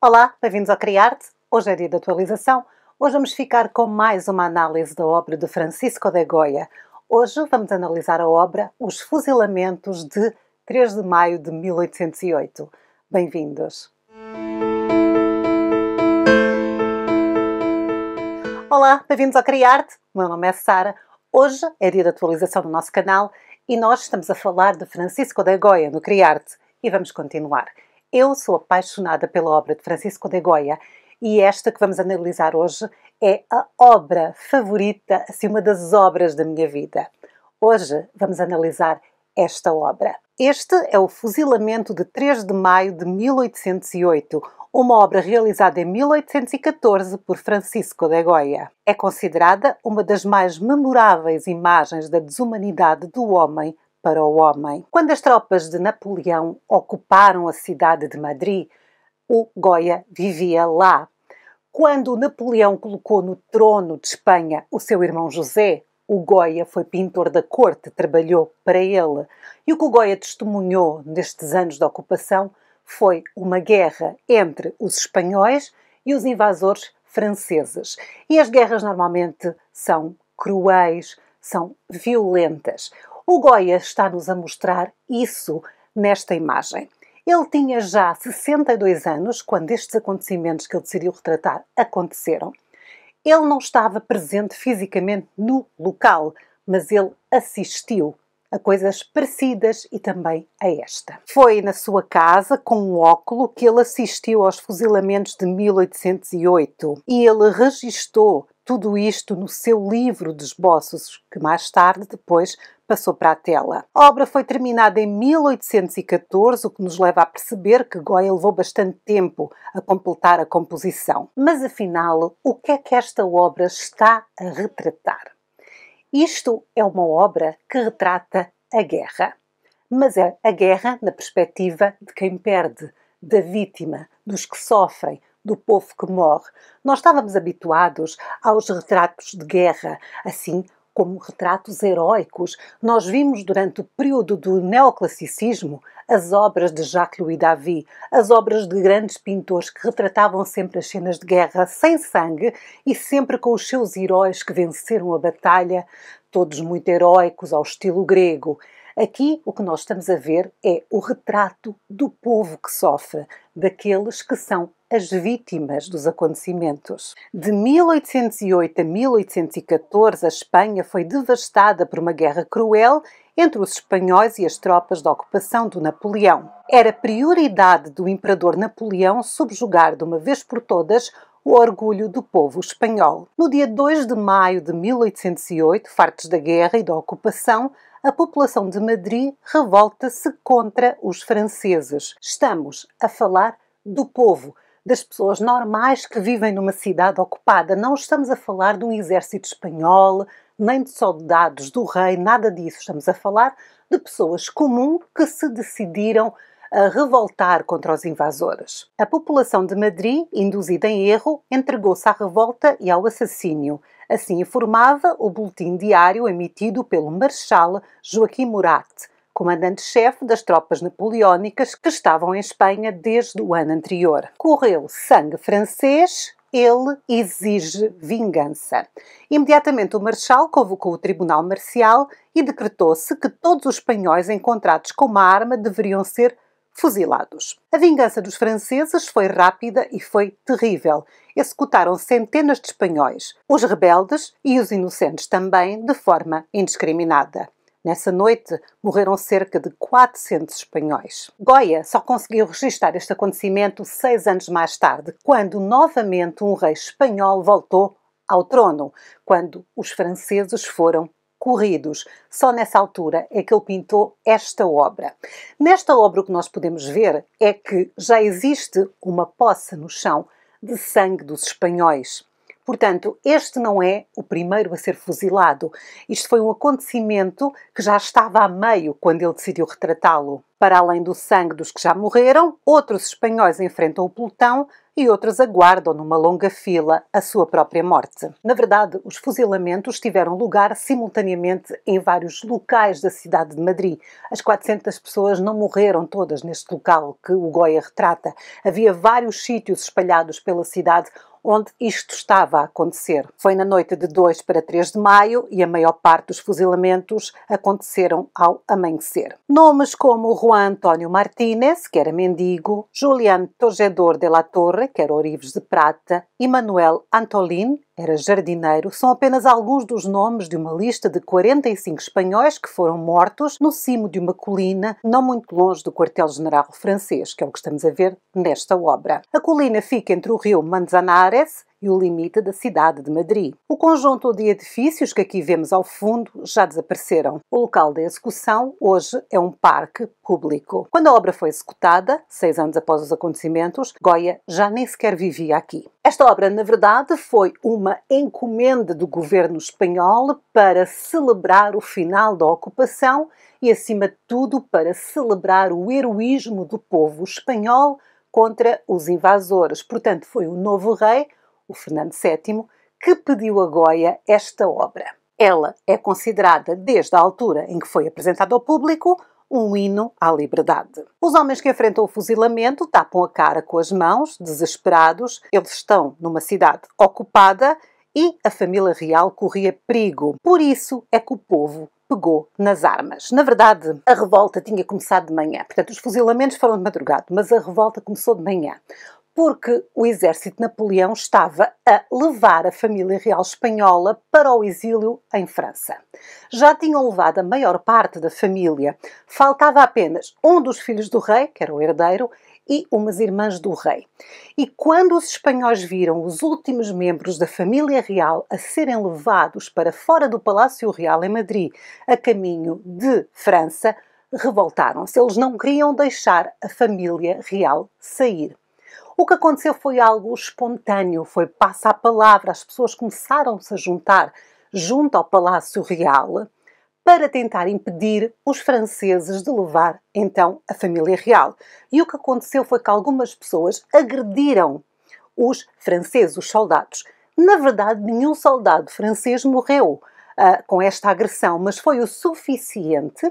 Olá, bem-vindos ao Criarte. Hoje é dia de atualização. Hoje vamos ficar com mais uma análise da obra de Francisco de Goya. Hoje vamos analisar a obra Os Fuzilamentos de 3 de maio de 1808. Bem-vindos. Olá, bem-vindos ao Criarte. O meu nome é Sara. Hoje é dia de atualização no nosso canal e nós estamos a falar de Francisco de Goya no Criarte e vamos continuar. Eu sou apaixonada pela obra de Francisco de Goya e esta que vamos analisar hoje é a obra favorita, assim, uma das obras da minha vida. Hoje vamos analisar esta obra. Este é o Fuzilamento de 3 de maio de 1808, uma obra realizada em 1814 por Francisco de Goya. É considerada uma das mais memoráveis imagens da desumanidade do homem para o homem. Quando as tropas de Napoleão ocuparam a cidade de Madrid, o Goya vivia lá. Quando Napoleão colocou no trono de Espanha o seu irmão José, o Goya foi pintor da corte, trabalhou para ele. E o que o Goya testemunhou nestes anos de ocupação foi uma guerra entre os espanhóis e os invasores franceses. E as guerras normalmente são cruéis, são violentas. O Goya está-nos a mostrar isso nesta imagem. Ele tinha já 62 anos quando estes acontecimentos que ele decidiu retratar aconteceram. Ele não estava presente fisicamente no local, mas ele assistiu a coisas parecidas e também a esta. Foi na sua casa, com um óculo, que ele assistiu aos fuzilamentos de 1808 e ele registou tudo isto no seu livro de esboços, que mais tarde, depois, passou para a tela. A obra foi terminada em 1814, o que nos leva a perceber que Goya levou bastante tempo a completar a composição. Mas, afinal, o que é que esta obra está a retratar? Isto é uma obra que retrata a guerra, mas é a guerra na perspectiva de quem perde, da vítima, dos que sofrem, do povo que morre. Nós estávamos habituados aos retratos de guerra, assim como retratos heróicos. Nós vimos durante o período do neoclassicismo as obras de Jacques-Louis David, as obras de grandes pintores que retratavam sempre as cenas de guerra sem sangue e sempre com os seus heróis que venceram a batalha, todos muito heróicos, ao estilo grego. Aqui o que nós estamos a ver é o retrato do povo que sofre, daqueles que são as vítimas dos acontecimentos. De 1808 a 1814, a Espanha foi devastada por uma guerra cruel entre os espanhóis e as tropas da ocupação do Napoleão. Era prioridade do imperador Napoleão subjugar de uma vez por todas o orgulho do povo espanhol. No dia 2 de maio de 1808, fartos da guerra e da ocupação, a população de Madrid revolta-se contra os franceses. Estamos a falar do povo, das pessoas normais que vivem numa cidade ocupada. Não estamos a falar de um exército espanhol, nem de soldados do rei, nada disso. Estamos a falar de pessoas comuns que se decidiram a revoltar contra os invasores. A população de Madrid, induzida em erro, entregou-se à revolta e ao assassínio. Assim informava o boletim diário emitido pelo Marechal Joaquim Murat, comandante-chefe das tropas napoleónicas que estavam em Espanha desde o ano anterior. Correu sangue francês, ele exige vingança. Imediatamente o Marechal convocou o Tribunal Marcial e decretou-se que todos os espanhóis encontrados com uma arma deveriam ser fuzilados. A vingança dos franceses foi rápida e foi terrível. Executaram centenas de espanhóis, os rebeldes e os inocentes também, de forma indiscriminada. Nessa noite, morreram cerca de 400 espanhóis. Goya só conseguiu registrar este acontecimento 6 anos mais tarde, quando novamente um rei espanhol voltou ao trono, quando os franceses foram corridos. Só nessa altura é que ele pintou esta obra. Nesta obra o que nós podemos ver é que já existe uma poça no chão de sangue dos espanhóis. Portanto, este não é o primeiro a ser fuzilado. Isto foi um acontecimento que já estava a meio quando ele decidiu retratá-lo. Para além do sangue dos que já morreram, outros espanhóis enfrentam o pelotão e outros aguardam numa longa fila a sua própria morte. Na verdade, os fuzilamentos tiveram lugar simultaneamente em vários locais da cidade de Madrid. As 400 pessoas não morreram todas neste local que o Goya retrata. Havia vários sítios espalhados pela cidade onde isto estava a acontecer. Foi na noite de 2 para 3 de maio e a maior parte dos fuzilamentos aconteceram ao amanhecer. Nomes como Juan António Martínez, que era mendigo, Julián Togedor de la Torre, que era ourives de prata, e Manuel Antolín, era jardineiro, são apenas alguns dos nomes de uma lista de 45 espanhóis que foram mortos no cimo de uma colina não muito longe do quartel-general francês, que é o que estamos a ver nesta obra. A colina fica entre o rio Manzanares e o limite da cidade de Madrid. O conjunto de edifícios que aqui vemos ao fundo já desapareceram. O local da execução hoje é um parque público. Quando a obra foi executada, 6 anos após os acontecimentos, Goya já nem sequer vivia aqui. Esta obra, na verdade, foi uma encomenda do governo espanhol para celebrar o final da ocupação e, acima de tudo, para celebrar o heroísmo do povo espanhol contra os invasores. Portanto, foi o novo rei, o Fernando VII, que pediu a Goya esta obra. Ela é considerada, desde a altura em que foi apresentada ao público, um hino à liberdade. Os homens que enfrentam o fuzilamento tapam a cara com as mãos, desesperados. Eles estão numa cidade ocupada e a família real corria perigo. Por isso é que o povo pegou nas armas. Na verdade, a revolta tinha começado de manhã. Portanto, os fuzilamentos foram de madrugada, mas a revolta começou de manhã, porque o exército de Napoleão estava a levar a família real espanhola para o exílio em França. Já tinham levado a maior parte da família. Faltava apenas um dos filhos do rei, que era o herdeiro, e umas irmãs do rei. E quando os espanhóis viram os últimos membros da família real a serem levados para fora do Palácio Real em Madrid, a caminho de França, revoltaram-se. Eles não queriam deixar a família real sair. O que aconteceu foi algo espontâneo, foi passa a palavra, as pessoas começaram-se a juntar junto ao Palácio Real para tentar impedir os franceses de levar, então, a família real. E o que aconteceu foi que algumas pessoas agrediram os franceses, os soldados. Na verdade, nenhum soldado francês morreu com esta agressão, mas foi o suficiente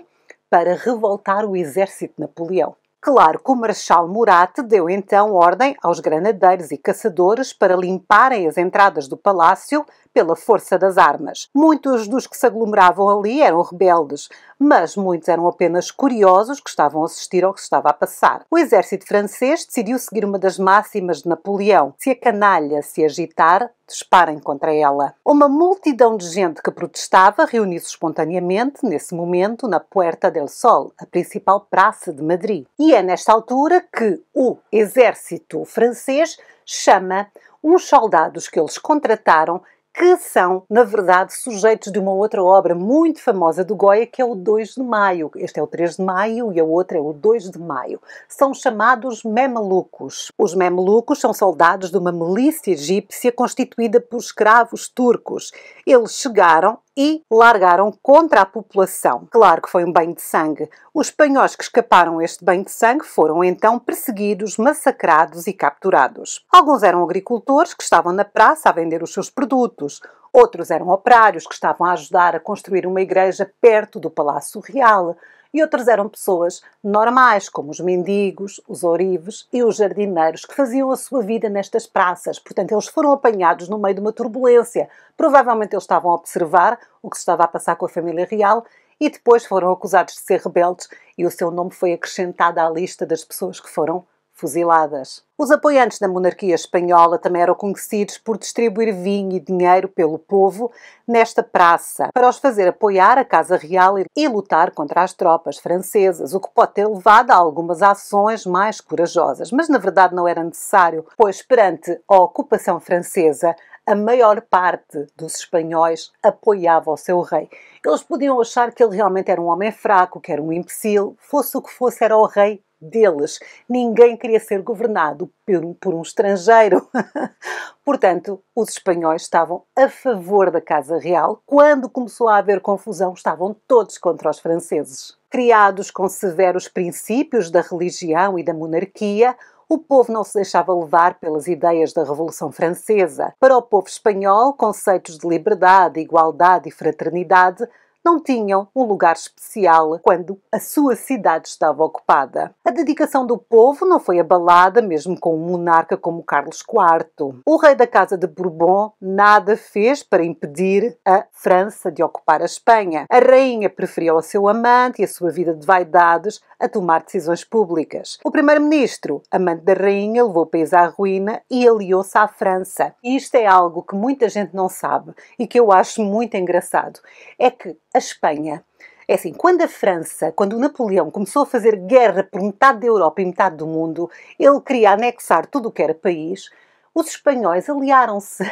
para revoltar o exército de Napoleão. Claro que o Marechal Murat deu então ordem aos granadeiros e caçadores para limparem as entradas do palácio pela força das armas. Muitos dos que se aglomeravam ali eram rebeldes, mas muitos eram apenas curiosos que estavam a assistir ao que estava a passar. O exército francês decidiu seguir uma das máximas de Napoleão: se a canalha se agitar, disparem contra ela. Uma multidão de gente que protestava reuniu-se espontaneamente, nesse momento, na Puerta del Sol, a principal praça de Madrid. E é nesta altura que o exército francês chama uns soldados que eles contrataram, que são, na verdade, sujeitos de uma outra obra muito famosa do Goya, que é o 2 de Maio. Este é o 3 de Maio e a outra é o 2 de Maio. São chamados Memelucos. Os Memelucos são soldados de uma milícia egípcia constituída por escravos turcos. Eles chegaram e largaram contra a população. Claro que foi um banho de sangue. Os espanhóis que escaparam a este banho de sangue foram então perseguidos, massacrados e capturados. Alguns eram agricultores que estavam na praça a vender os seus produtos. Outros eram operários que estavam a ajudar a construir uma igreja perto do Palácio Real. E outros eram pessoas normais, como os mendigos, os ourives e os jardineiros, que faziam a sua vida nestas praças. Portanto, eles foram apanhados no meio de uma turbulência. Provavelmente eles estavam a observar o que se estava a passar com a família real e depois foram acusados de ser rebeldes e o seu nome foi acrescentado à lista das pessoas que foram fuziladas. Os apoiantes da monarquia espanhola também eram conhecidos por distribuir vinho e dinheiro pelo povo nesta praça, para os fazer apoiar a Casa Real e lutar contra as tropas francesas, o que pode ter levado a algumas ações mais corajosas. Mas na verdade não era necessário, pois perante a ocupação francesa, a maior parte dos espanhóis apoiava o seu rei. Eles podiam achar que ele realmente era um homem fraco, que era um imbecil, fosse o que fosse, era o rei deles. Ninguém queria ser governado por um estrangeiro. Portanto, os espanhóis estavam a favor da Casa Real. Quando começou a haver confusão, estavam todos contra os franceses. Criados com severos princípios da religião e da monarquia, o povo não se deixava levar pelas ideias da Revolução Francesa. Para o povo espanhol, conceitos de liberdade, igualdade e fraternidade não tinham um lugar especial quando a sua cidade estava ocupada. A dedicação do povo não foi abalada, mesmo com um monarca como Carlos IV. O rei da Casa de Bourbon nada fez para impedir a França de ocupar a Espanha. A rainha preferiu ao seu amante e a sua vida de vaidades a tomar decisões públicas. O primeiro-ministro, amante da rainha, levou o país à ruína e aliou-se à França. E isto é algo que muita gente não sabe e que eu acho muito engraçado. É que a Espanha, é assim, quando o Napoleão começou a fazer guerra por metade da Europa e metade do mundo, ele queria anexar tudo o que era país. Os espanhóis aliaram-se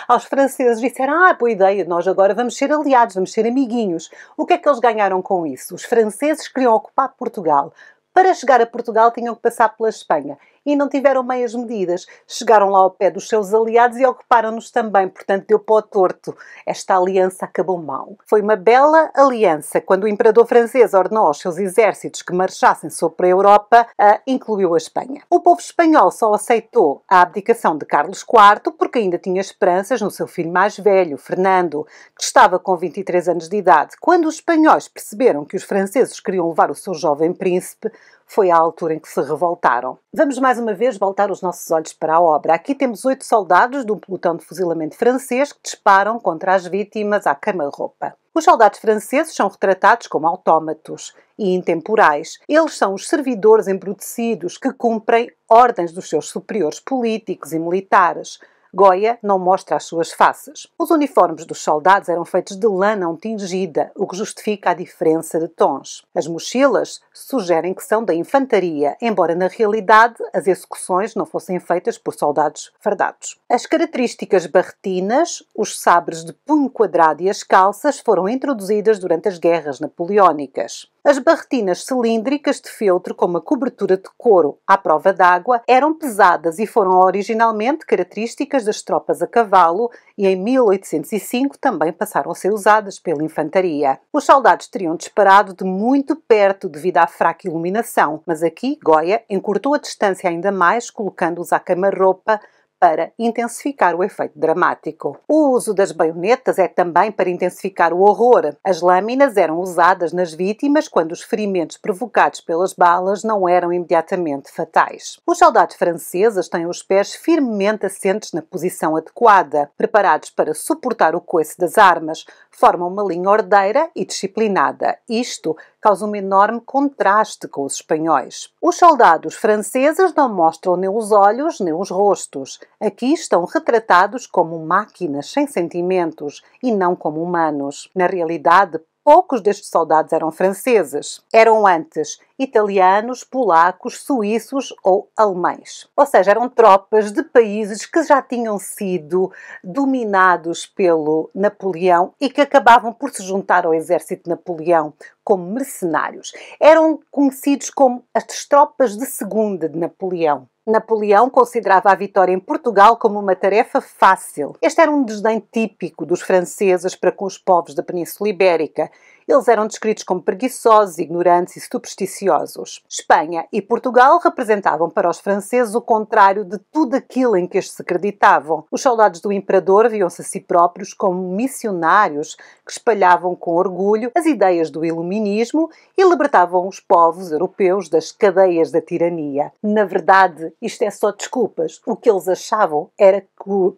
aos franceses e disseram: boa ideia, nós agora vamos ser aliados, vamos ser amiguinhos. O que é que eles ganharam com isso? Os franceses queriam ocupar Portugal. Para chegar a Portugal tinham que passar pela Espanha. E não tiveram meias medidas. Chegaram lá ao pé dos seus aliados e ocuparam-nos também. Portanto, deu para o torto. Esta aliança acabou mal. Foi uma bela aliança. Quando o imperador francês ordenou aos seus exércitos que marchassem sobre a Europa, incluiu a Espanha. O povo espanhol só aceitou a abdicação de Carlos IV porque ainda tinha esperanças no seu filho mais velho, Fernando, que estava com 23 anos de idade. Quando os espanhóis perceberam que os franceses queriam levar o seu jovem príncipe, foi a altura em que se revoltaram. Vamos mais uma vez voltar os nossos olhos para a obra. Aqui temos 8 soldados de um pelotão de fuzilamento francês que disparam contra as vítimas à queima-roupa. Os soldados franceses são retratados como autómatos e intemporais. Eles são os servidores embrutecidos que cumprem ordens dos seus superiores políticos e militares. Goya não mostra as suas faces. Os uniformes dos soldados eram feitos de lã não tingida, o que justifica a diferença de tons. As mochilas sugerem que são da infantaria, embora na realidade as execuções não fossem feitas por soldados fardados. As características barretinas, os sabres de punho quadrado e as calças foram introduzidas durante as guerras napoleónicas. As barretinas cilíndricas de feltro com uma cobertura de couro à prova d'água eram pesadas e foram originalmente características das tropas a cavalo e em 1805 também passaram a ser usadas pela infantaria. Os soldados teriam disparado de muito perto devido à fraca iluminação, mas aqui Goya encurtou a distância ainda mais, colocando-os à queima-roupa para intensificar o efeito dramático. O uso das baionetas é também para intensificar o horror. As lâminas eram usadas nas vítimas quando os ferimentos provocados pelas balas não eram imediatamente fatais. Os soldados franceses têm os pés firmemente assentes na posição adequada, preparados para suportar o coice das armas, formam uma linha ordeira e disciplinada. Isto causa um enorme contraste com os espanhóis. Os soldados franceses não mostram nem os olhos nem os rostos. Aqui estão retratados como máquinas sem sentimentos e não como humanos. Na realidade, poucos destes soldados eram franceses. Eram antes italianos, polacos, suíços ou alemães. Ou seja, eram tropas de países que já tinham sido dominados pelo Napoleão e que acabavam por se juntar ao exército de Napoleão como mercenários. Eram conhecidos como as tropas de segunda de Napoleão. Napoleão considerava a vitória em Portugal como uma tarefa fácil. Este era um desdém típico dos franceses para com os povos da Península Ibérica. Eles eram descritos como preguiçosos, ignorantes e supersticiosos. Espanha e Portugal representavam para os franceses o contrário de tudo aquilo em que estes se acreditavam. Os soldados do imperador viam-se a si próprios como missionários que espalhavam com orgulho as ideias do iluminismo e libertavam os povos europeus das cadeias da tirania. Na verdade, isto é só desculpas. O que eles achavam era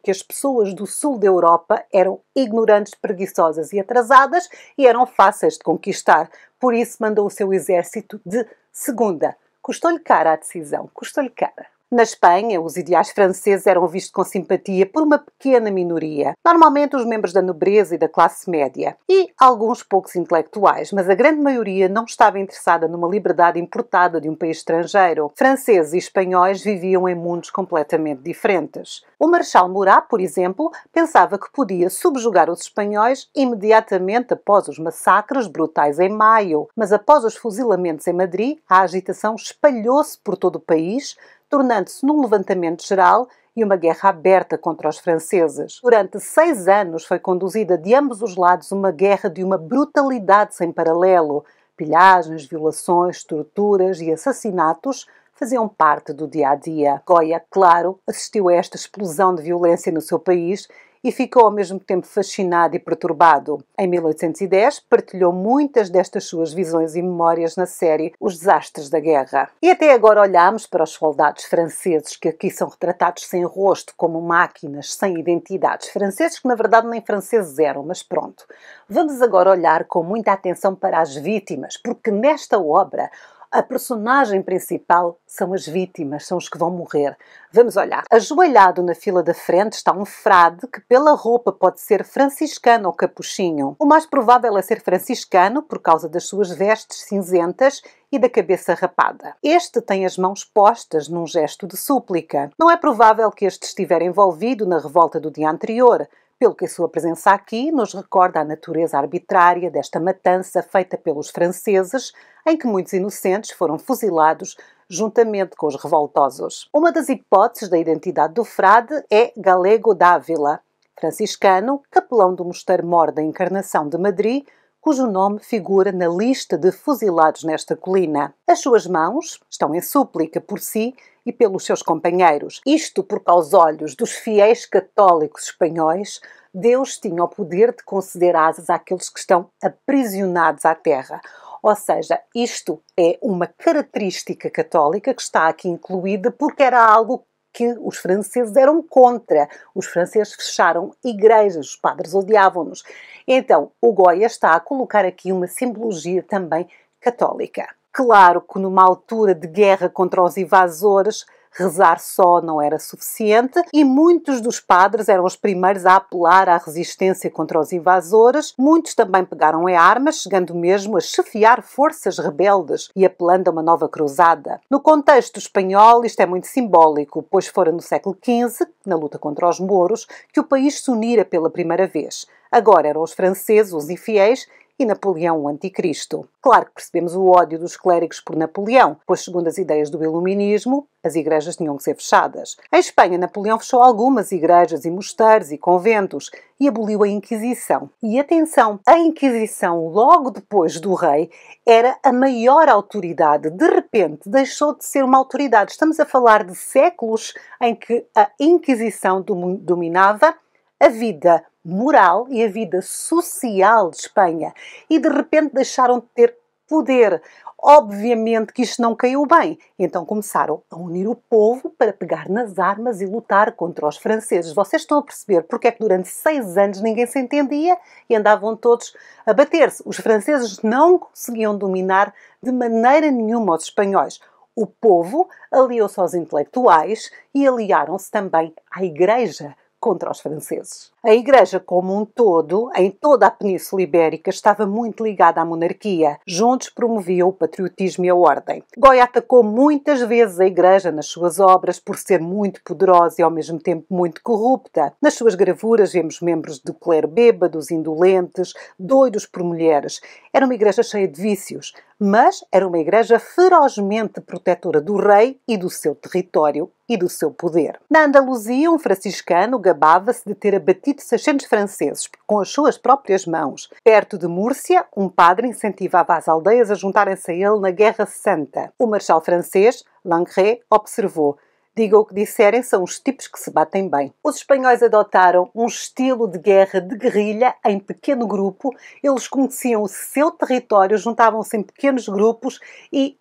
que as pessoas do sul da Europa eram ignorantes, preguiçosas e atrasadas e eram fáceis de conquistar. Por isso mandou o seu exército de segunda. Custou-lhe cara a decisão, custou-lhe cara. Na Espanha, os ideais franceses eram vistos com simpatia por uma pequena minoria, normalmente os membros da nobreza e da classe média, e alguns poucos intelectuais, mas a grande maioria não estava interessada numa liberdade importada de um país estrangeiro. Franceses e espanhóis viviam em mundos completamente diferentes. O Marechal Murat, por exemplo, pensava que podia subjugar os espanhóis imediatamente após os massacres brutais em maio, mas após os fuzilamentos em Madrid, a agitação espalhou-se por todo o país, tornando-se num levantamento geral e uma guerra aberta contra os franceses. Durante 6 anos foi conduzida de ambos os lados uma guerra de uma brutalidade sem paralelo. Pilhagens, violações, torturas e assassinatos faziam parte do dia-a-dia. Goya, claro, assistiu a esta explosão de violência no seu país e ficou ao mesmo tempo fascinado e perturbado. Em 1810, partilhou muitas destas suas visões e memórias na série Os Desastres da Guerra. E até agora olhamos para os soldados franceses, que aqui são retratados sem rosto, como máquinas, sem identidades. Franceses que, na verdade, nem franceses eram, mas pronto. Vamos agora olhar com muita atenção para as vítimas, porque nesta obra a personagem principal são as vítimas, são os que vão morrer. Vamos olhar. Ajoelhado na fila da frente está um frade que pela roupa pode ser franciscano ou capuchinho. O mais provável é ser franciscano por causa das suas vestes cinzentas e da cabeça rapada. Este tem as mãos postas num gesto de súplica. Não é provável que este estivesse envolvido na revolta do dia anterior, pelo que a sua presença aqui nos recorda a natureza arbitrária desta matança feita pelos franceses, em que muitos inocentes foram fuzilados juntamente com os revoltosos. Uma das hipóteses da identidade do frade é Galego d'Ávila, franciscano, capelão do Mosteiro Mor da Encarnação de Madrid, cujo nome figura na lista de fuzilados nesta colina. As suas mãos estão em súplica por si e pelos seus companheiros. Isto porque, aos olhos dos fiéis católicos espanhóis, Deus tinha o poder de conceder asas àqueles que estão aprisionados à terra. Ou seja, isto é uma característica católica que está aqui incluída porque era algo que os franceses eram contra. Os franceses fecharam igrejas, os padres odiavam-nos. Então, o Goya está a colocar aqui uma simbologia também católica. Claro que numa altura de guerra contra os invasores, rezar só não era suficiente e muitos dos padres eram os primeiros a apelar à resistência contra os invasores. Muitos também pegaram em armas, chegando mesmo a chefiar forças rebeldes e apelando a uma nova cruzada. No contexto espanhol, isto é muito simbólico, pois fora no século XV, na luta contra os mouros, que o país se unira pela primeira vez. Agora eram os franceses, os infiéis, e Napoleão, o anticristo. Claro que percebemos o ódio dos clérigos por Napoleão, pois, segundo as ideias do iluminismo, as igrejas tinham que ser fechadas. Em Espanha, Napoleão fechou algumas igrejas e mosteiros e conventos e aboliu a Inquisição. E atenção, a Inquisição, logo depois do rei, era a maior autoridade. De repente, deixou de ser uma autoridade. Estamos a falar de séculos em que a Inquisição dominava a vida moral e a vida social de Espanha e de repente deixaram de ter poder. Obviamente que isto não caiu bem, então começaram a unir o povo para pegar nas armas e lutar contra os franceses. Vocês estão a perceber porque é que durante 6 anos ninguém se entendia e andavam todos a bater-se. Os franceses não conseguiam dominar de maneira nenhuma os espanhóis. O povo aliou-se aos intelectuais e aliaram-se também à Igreja contra os franceses. A Igreja como um todo, em toda a Península Ibérica, estava muito ligada à monarquia. Juntos promoviam o patriotismo e a ordem. Goya atacou muitas vezes a Igreja nas suas obras por ser muito poderosa e ao mesmo tempo muito corrupta. Nas suas gravuras vemos membros do clero bêbados, indolentes, doidos por mulheres. Era uma Igreja cheia de vícios, mas era uma Igreja ferozmente protetora do rei e do seu território e do seu poder. Na Andaluzia, um franciscano gabava-se de ter abatido 600 franceses com as suas próprias mãos. Perto de Múrcia, um padre incentivava as aldeias a juntarem-se a ele na Guerra Santa. O marechal francês, Langrée, observou: "Diga o que disserem, são os tipos que se batem bem." Os espanhóis adotaram um estilo de guerra de guerrilha em pequeno grupo. Eles conheciam o seu território, juntavam-se em pequenos grupos e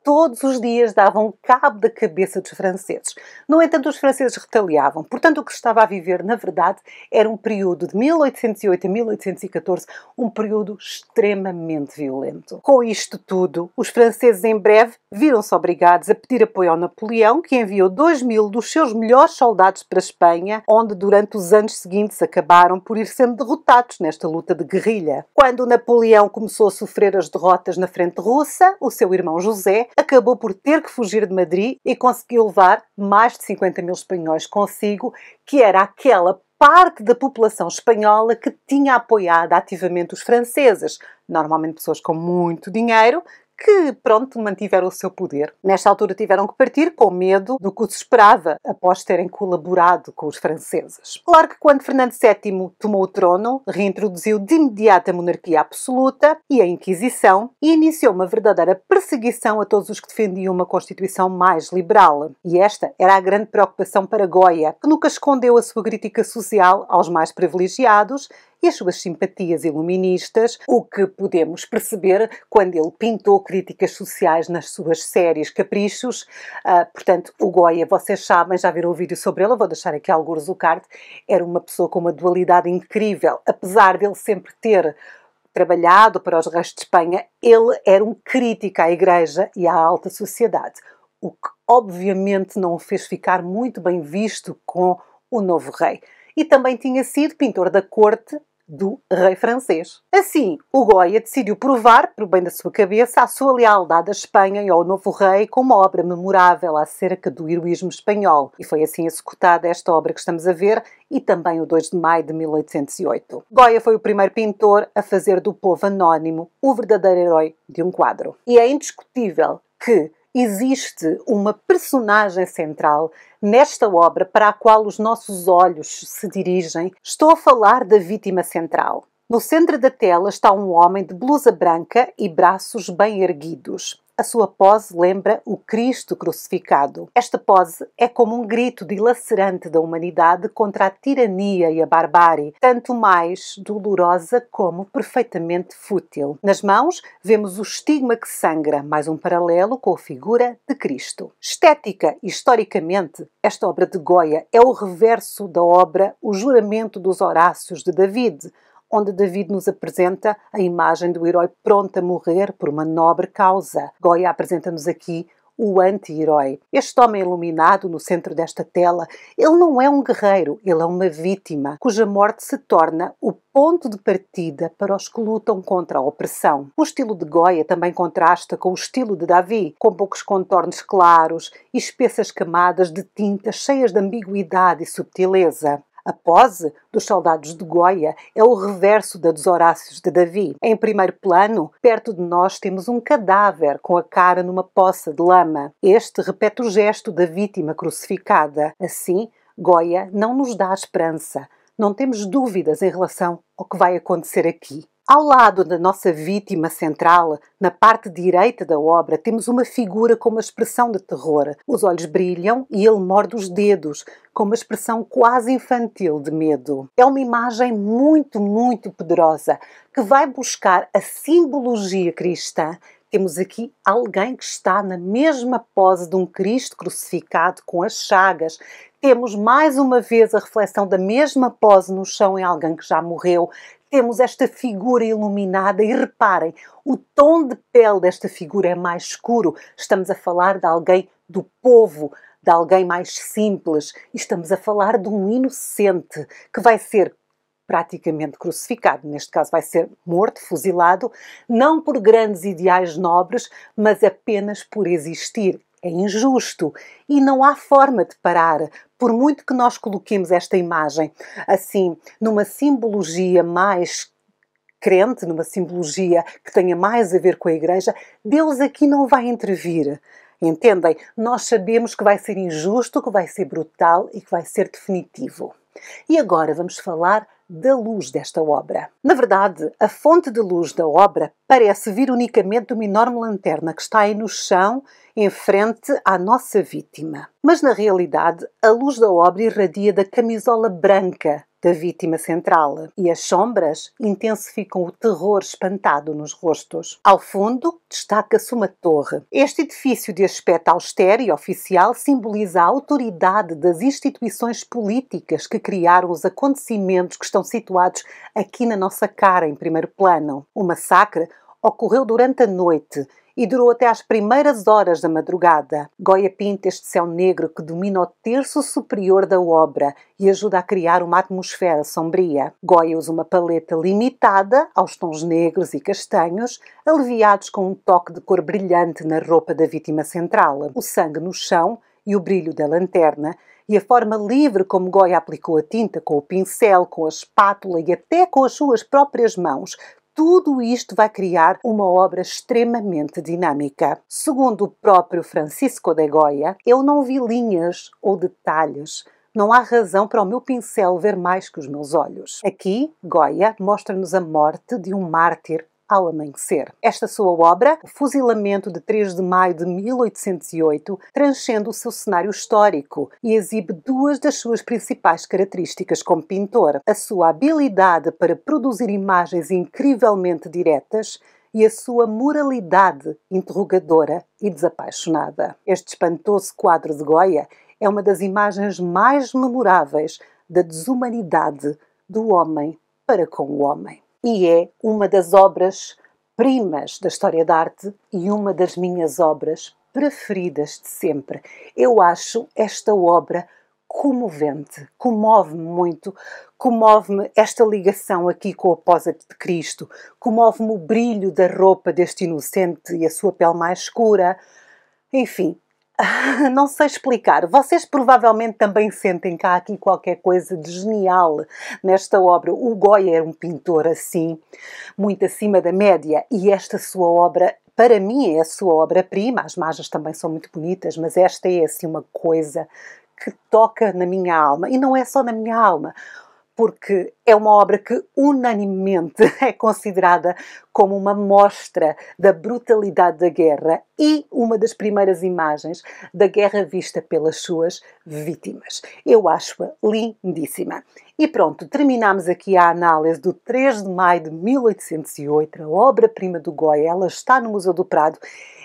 todos os dias davam cabo da cabeça dos franceses. No entanto, os franceses retaliavam. Portanto, o que se estava a viver, na verdade, era um período de 1808 a 1814, um período extremamente violento. Com isto tudo, os franceses em breve viram-se obrigados a pedir apoio ao Napoleão, que enviou 2.000 dos seus melhores soldados para a Espanha, onde durante os anos seguintes acabaram por ir sendo derrotados nesta luta de guerrilha. Quando Napoleão começou a sofrer as derrotas na frente russa, o seu irmão José acabou por ter que fugir de Madrid e conseguiu levar mais de 50.000 espanhóis consigo, que era aquela parte da população espanhola que tinha apoiado ativamente os franceses, normalmente pessoas com muito dinheiro, que, pronto, mantiveram o seu poder. Nesta altura tiveram que partir com medo do que se esperava, após terem colaborado com os franceses. Claro que quando Fernando VII tomou o trono, reintroduziu de imediato a monarquia absoluta e a Inquisição e iniciou uma verdadeira perseguição a todos os que defendiam uma Constituição mais liberal. E esta era a grande preocupação para Goya, que nunca escondeu a sua crítica social aos mais privilegiados e as suas simpatias iluministas, o que podemos perceber quando ele pintou críticas sociais nas suas séries Caprichos. Portanto, o Goya, vocês sabem, já viram o vídeo sobre ele, eu vou deixar aqui alguns o card, era uma pessoa com uma dualidade incrível. Apesar dele sempre ter trabalhado para os reis de Espanha, ele era um crítico à Igreja e à alta sociedade, o que obviamente não o fez ficar muito bem visto com o novo rei. E também tinha sido pintor da corte do rei francês. Assim, o Goya decidiu provar, por bem da sua cabeça, a sua lealdade à Espanha e ao novo rei com uma obra memorável acerca do heroísmo espanhol. E foi assim executada esta obra que estamos a ver e também o 2 de maio de 1808. Goya foi o primeiro pintor a fazer do povo anónimo o verdadeiro herói de um quadro. E é indiscutível que existe uma personagem central nesta obra para a qual os nossos olhos se dirigem. Estou a falar da vítima central. No centro da tela está um homem de blusa branca e braços bem erguidos. A sua pose lembra o Cristo crucificado. Esta pose é como um grito dilacerante da humanidade contra a tirania e a barbárie, tanto mais dolorosa como perfeitamente fútil. Nas mãos vemos o estigma que sangra, mais um paralelo com a figura de Cristo. Estética e historicamente, esta obra de Goya é o reverso da obra O Juramento dos Horácios de David, onde David nos apresenta a imagem do herói pronto a morrer por uma nobre causa. Goya apresenta-nos aqui o anti-herói. Este homem iluminado no centro desta tela, ele não é um guerreiro, ele é uma vítima, cuja morte se torna o ponto de partida para os que lutam contra a opressão. O estilo de Goya também contrasta com o estilo de David, com poucos contornos claros e espessas camadas de tinta cheias de ambiguidade e subtileza. A pose dos soldados de Goya é o reverso da dos Horácios de David. Em primeiro plano, perto de nós temos um cadáver com a cara numa poça de lama. Este repete o gesto da vítima crucificada. Assim, Goya não nos dá esperança. Não temos dúvidas em relação ao que vai acontecer aqui. Ao lado da nossa vítima central, na parte direita da obra, temos uma figura com uma expressão de terror. Os olhos brilham e ele morde os dedos, com uma expressão quase infantil de medo. É uma imagem muito, muito poderosa, que vai buscar a simbologia cristã. Temos aqui alguém que está na mesma pose de um Cristo crucificado com as chagas. Temos mais uma vez a reflexão da mesma pose no chão em alguém que já morreu. Temos esta figura iluminada e reparem, o tom de pele desta figura é mais escuro. Estamos a falar de alguém do povo, de alguém mais simples. E estamos a falar de um inocente que vai ser praticamente crucificado. Neste caso vai ser morto, fuzilado, não por grandes ideais nobres, mas apenas por existir. É injusto e não há forma de parar, por muito que nós coloquemos esta imagem assim, numa simbologia mais crente, numa simbologia que tenha mais a ver com a Igreja, Deus aqui não vai intervir. Entendem? Nós sabemos que vai ser injusto, que vai ser brutal e que vai ser definitivo. E agora vamos falar da luz desta obra. Na verdade, a fonte de luz da obra parece vir unicamente de uma enorme lanterna que está aí no chão, em frente à nossa vítima. Mas, na realidade, a luz da obra irradia da camisola branca da vítima central, e as sombras intensificam o terror espantado nos rostos. Ao fundo, destaca-se uma torre. Este edifício de aspecto austero e oficial simboliza a autoridade das instituições políticas que criaram os acontecimentos que estão situados aqui na nossa cara, em primeiro plano. O massacre ocorreu durante a noite e durou até às primeiras horas da madrugada. Goya pinta este céu negro que domina o terço superior da obra e ajuda a criar uma atmosfera sombria. Goya usa uma paleta limitada aos tons negros e castanhos, aliviados com um toque de cor brilhante na roupa da vítima central. O sangue no chão e o brilho da lanterna e a forma livre como Goya aplicou a tinta com o pincel, com a espátula e até com as suas próprias mãos, tudo isto vai criar uma obra extremamente dinâmica. Segundo o próprio Francisco de Goya, eu não vi linhas ou detalhes. Não há razão para o meu pincel ver mais que os meus olhos. Aqui, Goya mostra-nos a morte de um mártir ao amanhecer. Esta sua obra, o fuzilamento de 3 de maio de 1808, transcende o seu cenário histórico e exibe duas das suas principais características como pintor: a sua habilidade para produzir imagens incrivelmente diretas e a sua moralidade interrogadora e desapaixonada. Este espantoso quadro de Goya é uma das imagens mais memoráveis da desumanidade do homem para com o homem. E é uma das obras-primas da história da arte e uma das minhas obras preferidas de sempre. Eu acho esta obra comovente, comove-me muito, comove-me esta ligação aqui com o apóstolo de Cristo, comove-me o brilho da roupa deste inocente e a sua pele mais escura. Enfim, não sei explicar. Vocês provavelmente também sentem que há aqui qualquer coisa de genial nesta obra. O Goya era um pintor assim, muito acima da média, e esta sua obra, para mim, é a sua obra-prima. As imagens também são muito bonitas, mas esta é assim uma coisa que toca na minha alma. E não é só na minha alma, porque é uma obra que unanimemente é considerada como uma mostra da brutalidade da guerra e uma das primeiras imagens da guerra vista pelas suas vítimas. Eu acho-a lindíssima. E pronto, terminamos aqui a análise do 3 de maio de 1808, a obra-prima do Goya. Ela está no Museu do Prado.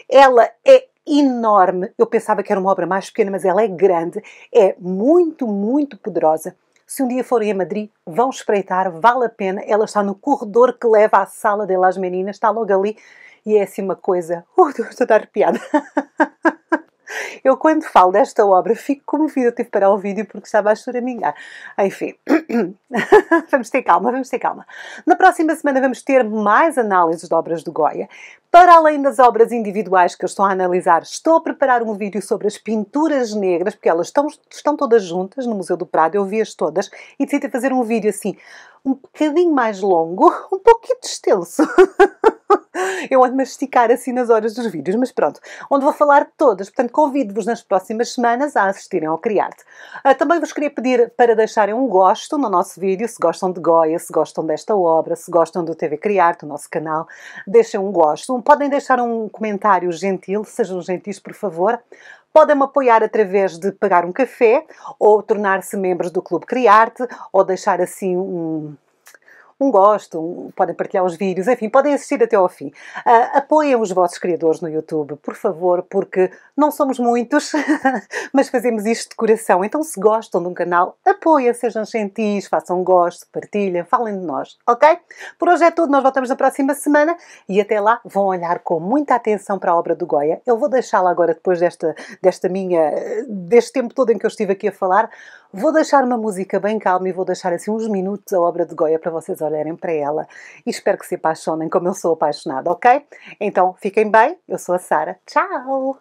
Ela é enorme. Eu pensava que era uma obra mais pequena, mas ela é grande. É muito, muito poderosa. Se um dia forem a Madrid, vão espreitar, vale a pena. Ela está no corredor que leva à Sala de las Meninas, está logo ali. E é assim uma coisa... estou arrepiada. Eu, quando falo desta obra, fico comovida. Eu tive que parar o vídeo porque estava a choramingar. Enfim, vamos ter calma, vamos ter calma. Na próxima semana vamos ter mais análises de obras do Goya. Para além das obras individuais que eu estou a analisar, estou a preparar um vídeo sobre as pinturas negras, porque elas estão todas juntas no Museu do Prado, eu vi-as todas, e decidi fazer um vídeo assim, um bocadinho mais longo, um pouquinho extenso. Eu ando a esticar assim nas horas dos vídeos, mas pronto, onde vou falar de todas. Portanto, convido-vos nas próximas semanas a assistirem ao Criarte. Também vos queria pedir para deixarem um gosto no nosso vídeo, se gostam de Goya, se gostam desta obra, se gostam do TV Criarte, o nosso canal, deixem um gosto. Podem deixar um comentário gentil, sejam gentis, por favor. Podem-me apoiar através de pagar um café, ou tornar-se membros do Clube Criarte, ou deixar assim um gosto, podem partilhar os vídeos, enfim, podem assistir até ao fim. Apoiem os vossos criadores no YouTube, por favor, porque não somos muitos, mas fazemos isto de coração. Então, se gostam de um canal, apoiem, sejam gentis, façam um gosto, partilhem, falem de nós, ok? Por hoje é tudo, nós voltamos na próxima semana e até lá vão olhar com muita atenção para a obra do Goya. Eu vou deixá-la agora, depois deste tempo todo em que eu estive aqui a falar, vou deixar uma música bem calma e vou deixar assim uns minutos a obra de Goya para vocês olharem para ela e espero que se apaixonem como eu sou apaixonada, ok? Então, fiquem bem, eu sou a Sara. Tchau!